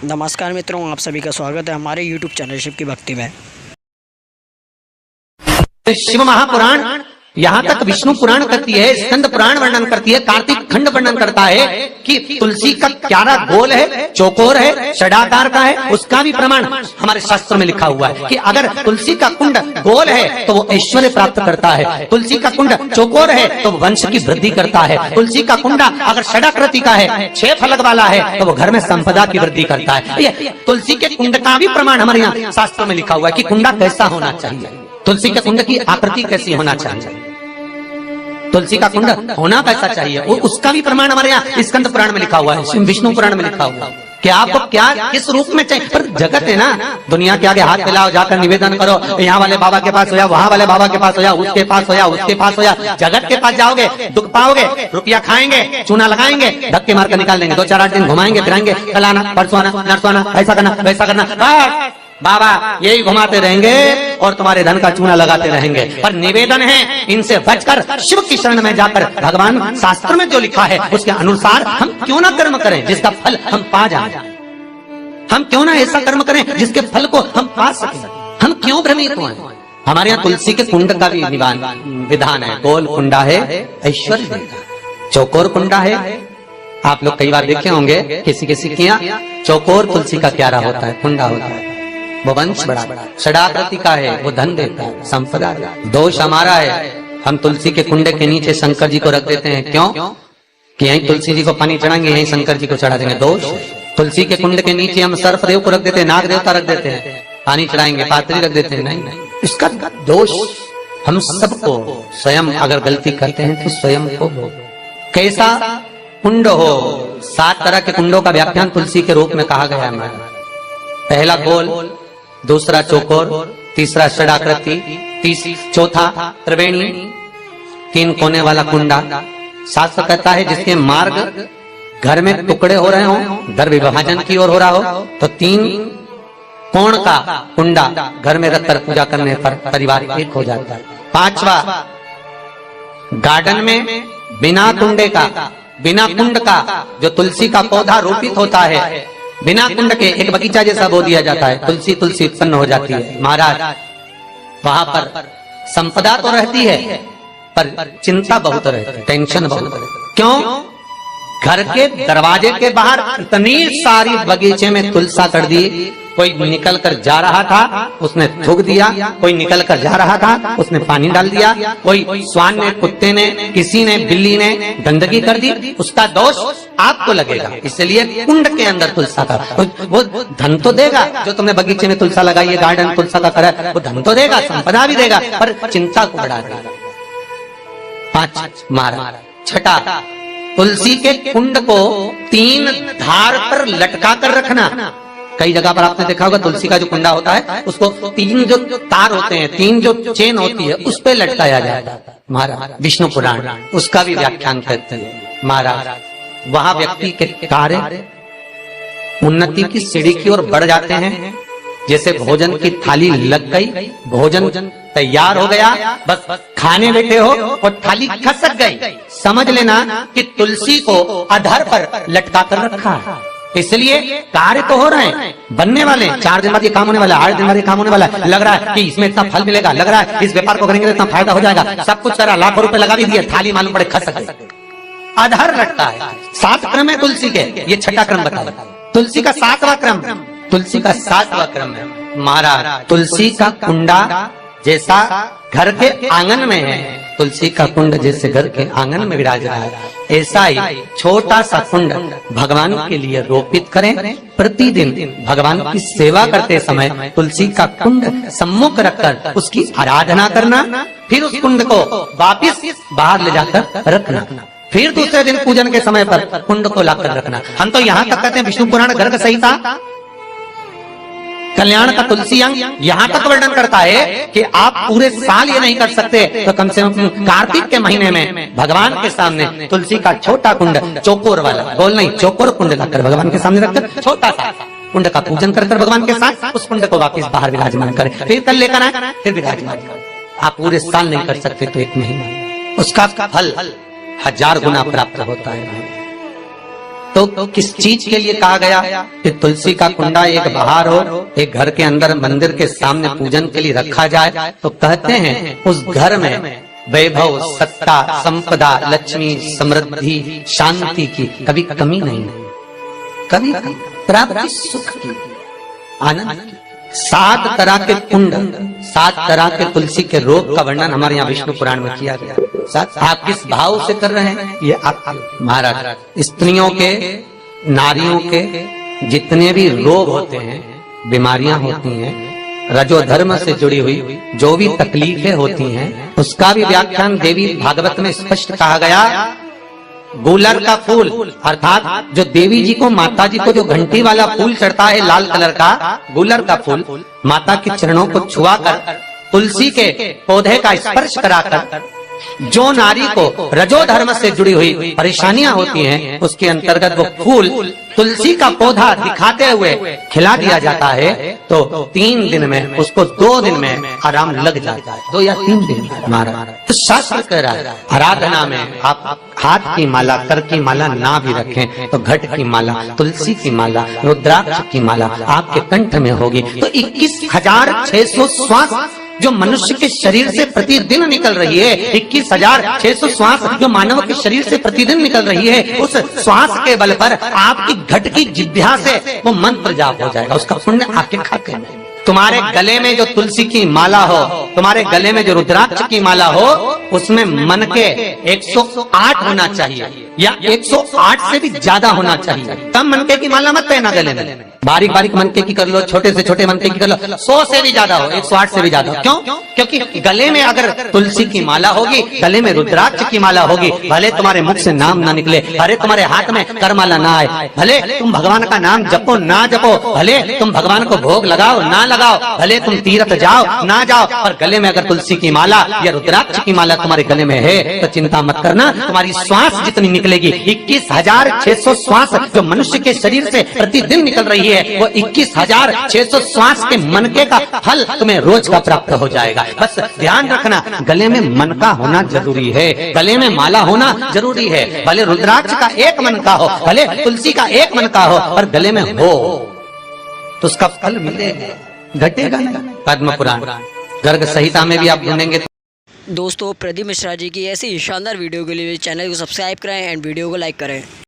नमस्कार मित्रों, आप सभी का स्वागत है हमारे YouTube चैनल शिव की भक्ति में। शिव महापुराण यहाँ तक विष्णु पुराण करती है, स्कंद पुराण वर्णन करती है, कार्तिक खंड वर्णन करता है कि तुलसी का क्यारा गोल है, चौकोर है, षडाकार का है। उसका भी प्रमाण हमारे शास्त्र में लिखा हुआ है कि अगर तुलसी का कुंड गोल है तो वो ऐश्वर्य प्राप्त करता है, तुलसी का कुंड चौकोर है तो वंश की वृद्धि करता है, तुलसी का कुंडा अगर षडाकृति का है, 6 फलक वाला है तो वो घर में संपदा की वृद्धि करता है। ये तुलसी के कुंड का भी प्रमाण हमारे यहाँ शास्त्र में लिखा हुआ है कि कुंडा कैसा होना चाहिए, तुलसी के कुंड की आकृति कैसी होना चाहिए, तुलसी का कुंड होना कैसा चाहिए, उसका भी प्रमाण हमारे यहाँ स्कंद पुराण में लिखा हुआ है, विष्णु पुराण में लिखा हुआ है कि आपको क्या किस रूप में चाहिए। पर जगत है ना, दुनिया के आगे हाथ फैलाओ, जाकर निवेदन करो, यहाँ वाले बाबा के पास हो या वहाँ वाले बाबा के पास हो या उसके पास हो या उसके पास हो या जगत के पास जाओगे दुख पाओगे, रुपया खाएंगे, चूना लगाएंगे, धक्के मारकर निकाल देंगे, 2-4-8 दिन घुमाएंगे फिराएंगे, कल आना परसों आना नरसों आना, ऐसा करना वैसा करना, बाबा यही घुमाते रहेंगे और तुम्हारे धन का चूना लगाते रहेंगे। पर निवेदन है इनसे बचकर शिव की शरण में जाकर भगवान शास्त्र में जो लिखा है उसके अनुसार हम क्यों ना कर्म करें जिसका फल हम पा जाए, हम क्यों ना ऐसा कर्म करें जिसके फल को हम पा सकें, हम क्यों भ्रमित हुए। हमारे यहाँ तुलसी के कुंड का भी विधान है, गोल कुंडा है ऐश्वर्य देगा, चौकोर कुंडा है। आप लोग कई बार देखे होंगे किसी किसी के यहाँ चौकोर तुलसी का क्यारा होता है, कुंडा होता है, वो वंश बड़ा, षडाकृति का है, वो धन देता है, संपदा देता है। दोष हमारा है, हम तुलसी के कुंडे के नीचे शंकर जी को रख देते हैं, क्यों कि यहीं तुलसी जी को पानी चढ़ाएंगे, यहीं शंकर जी को चढ़ा देंगे। दोष तुलसी के कुंड के नीचे हम सर्पदेव को रख देते हैं, नाग देवता रख देते हैं, पानी चढ़ाएंगे, पात्री रख देते हैं, नहीं, इसका दोष हम सबको स्वयं अगर गलती करते हैं तो स्वयं को कैसा कुंड हो। 7 तरह के कुंडों का व्याख्यान तुलसी के रूप में कहा गया है। पहला गोल, दूसरा चौकोर, तीसरा षडाकृति, चौथा त्रिवेणी, 3 कोने वाला कुंडा। शास्त्र कहता है जिसके मार्ग घर में टुकड़े हो रहे हो, घर विभाजन की ओर हो रहा हो तो 3 कोण का कुंडा घर में रखकर पूजा करने पर परिवार एक हो जाता है। 5वां गार्डन में बिना कुंडे का, बिना कुंड का जो तुलसी का पौधा रोपित होता है, बिना कुंड के एक बगीचा जैसा बो दिया जाता है, तुलसी तुलसी उत्पन्न हो जाती है। महाराज वहां पर संपदा तो रहती है पर चिंता बहुत रहती है, टेंशन बहुत रहती है। क्यों? घर के दरवाजे के बाहर इतनी सारी बगीचे में तुलसा कर दी, कोई निकल कर जा रहा था उसने थूक दिया, कोई निकल कर जा रहा था उसने पानी डाल दिया, कोई श्वान ने, कुत्ते ने, किसी ने, बिल्ली ने गंदगी कर दी, उसका दोष आपको लगेगा। इसलिए कुंड के अंदर तुलसा का वो धन तो देगा, जो तुमने बगीचे में तुलसा लगाई है, गार्डन तुलसा का करा, वो धन तो देगा, संपदा भी देगा, पर चिंता को बढ़ा देगा। 5 मारा। 6 तुलसी के कुंड को 3 धार पर लटका कर रखना। कई जगह पर आपने देखा होगा तुलसी का जो कुंडा होता है उसको 3 जो तार होते हैं, 3 जो चेन होती है उस पे लटकाया जाता है। महाराज विष्णु पुराण उसका भी व्याख्यान करते हैं। महाराज वहां व्यक्ति के कार्य उन्नति की सीढ़ी की ओर बढ़ जाते हैं। जैसे भोजन की थाली लग गई, भोजन तैयार हो गया, बस खाने बैठे हो और थाली खसक गई, समझ लेना कि तुलसी को अधर पर लटका कर रखा है। इसलिए कार्य तो हो रहे हैं, बनने वाले, 4 दिन बाद ये काम होने वाला, 8 दिन बाद ये काम होने वाला, लग रहा है कि इसमें इतना फल मिलेगा, लग रहा है इस व्यापार को करेंगे तो इतना फायदा हो जाएगा, सब कुछ करा, लाखों रुपए लगा भी दिए, थाली मालूम पड़े खसक गई, अधर लटका है। 7 क्रम है तुलसी के, ये 6ठा क्रम बताया। तुलसी का 7वां क्रम, तुलसी का 7वां क्रम है। महाराज तुलसी का कुंडा जैसा घर के आंगन में है, तुलसी का कुंड जैसे घर के आंगन में विराज रहा है, ऐसा ही छोटा सा कुंड भगवान के लिए रोपित करें। प्रतिदिन भगवान की सेवा करते समय तुलसी का कुंड सम्मुख रखकर उसकी आराधना करना, फिर उस कुंड को वापिस बाहर ले जाकर रखना, फिर दूसरे दिन पूजन के समय पर कुंड को लाकर रखना। हम तो यहाँ तक कहते हैं विष्णु पुराण गर्ग संहिता कल्याण का तुलसी अंग यहाँ तक वर्णन करता है कि आप पूरे साल ये नहीं कर सकते तो कम से कम कार्तिक के महीने में भगवान के सामने तुलसी का छोटा कुंड, चौकोर वाला, गोल नहीं, चौकोर कुंड लाकर भगवान के सामने रखकर छोटा सा कुंड का पूजन कर भगवान के साथ उस कुंड को वापस बाहर विराजमान करें, फिर कल लेकर आए, फिर विराजमान करें। आप पूरे साल नहीं कर सकते तो 1 महीना, उसका फल 1000 गुना प्राप्त होता है। तो किस चीज के लिए कहा गया कि तुलसी का कुंडा एक बाहर हो, एक घर के अंदर मंदिर के सामने पूजन के लिए रखा जाए? तो कहते हैं उस घर में वैभव, सत्ता, संपदा, लक्ष्मी, समृद्धि, शांति की कभी कमी नहीं, कभी प्राप्ति, सुख की, आनंद की। 7 तरह के कुंड, 7 तरह के तुलसी के रोग का वर्णन हमारे यहाँ विष्णु पुराण में किया गया। आप किस भाव से कर रहे हैं ये आप महाराज। स्त्रियों के, नारियों के जितने भी रोग होते हैं, बीमारियां होती हैं, रजोधर्म से जुड़ी हुई जो भी तकलीफें होती हैं, उसका भी व्याख्यान देवी भागवत में स्पष्ट कहा गया। गुलर का फूल अर्थात जो देवी जी को, माता जी को जो घंटी वाला फूल चढ़ता है लाल कलर का, गुलर का फूल माता के चरणों को छुआकर, तुलसी के पौधे का स्पर्श कराकर जो नारी को रजोधर्म से जुड़ी हुई परेशानियां होती हैं, उसके अंतर्गत वो फूल, तुलसी का पौधा दिखाते हुए खिला दिया जाता है। तो 3 दिन में उसको 2 दिन में आराम लग जाता है, 2 या 3 दिन महाराज। तो शास्त्र कह रहा है आराधना में आप हाथ की माला, कर की माला ना भी रखें तो घट की माला, तुलसी की माला, रुद्राक्ष की माला आपके कंठ में होगी। तो 21,600 श्वास जो मनुष्य के शरीर से प्रतिदिन निकल रही है, 21,600 श्वास जो मानव के शरीर से प्रतिदिन निकल रही है, उस श्वास के बल पर आपकी घट की जिह्वा से वो मंत्र जाप हो जाएगा, उसका पुण्य आपके खाते में। तुम्हारे गले में जो तुलसी की माला हो, तुम्हारे गले में जो रुद्राक्ष की माला हो, उसमें मन के 108 होना चाहिए या 108 से भी ज्यादा होना चाहिए। तब मनके की माला मत पहना गले में, बारीक बारीक मनके की कर लो, छोटे से छोटे मनके की कर लो, 100 से भी ज्यादा हो, 108 से भी ज्यादा हो। क्यों? क्योंकि गले में अगर तुलसी की माला होगी, गले में रुद्राक्ष की माला होगी, भले तुम्हारे मुख से नाम ना निकले, भले तुम्हारे हाथ में करमाला ना आए, भले तुम भगवान का नाम जपो ना जपो, भले तुम भगवान को भोग लगाओ ना लगाओ, भले तुम तीर्थ जाओ ना जाओ, पर गले में अगर तुलसी की माला या रुद्राक्ष की माला तुम्हारे गले में है तो चिंता मत करना, तुम्हारी श्वास जितनी निकलेगी, 21,600 श्वास जो मनुष्य के शरीर से प्रतिदिन निकल रही है, वो 21,600 श्वास के मनके का फल तुम्हें रोज का प्राप्त हो जाएगा। बस ध्यान रखना, गले में मनका होना जरूरी है, गले में माला होना जरूरी है। भले रुद्राक्ष का एक मनका हो, भले तुलसी का एक मनका हो, और गले में हो तो उसका फल मिलेगा, घटेगा नहीं। पद्म पुराण, गर्ग संहिता में भी आप ढूंढेंगे। दोस्तों, प्रदीप मिश्रा जी की ऐसी शानदार वीडियो के लिए चैनल को सब्सक्राइब करें एंड वीडियो को लाइक करें।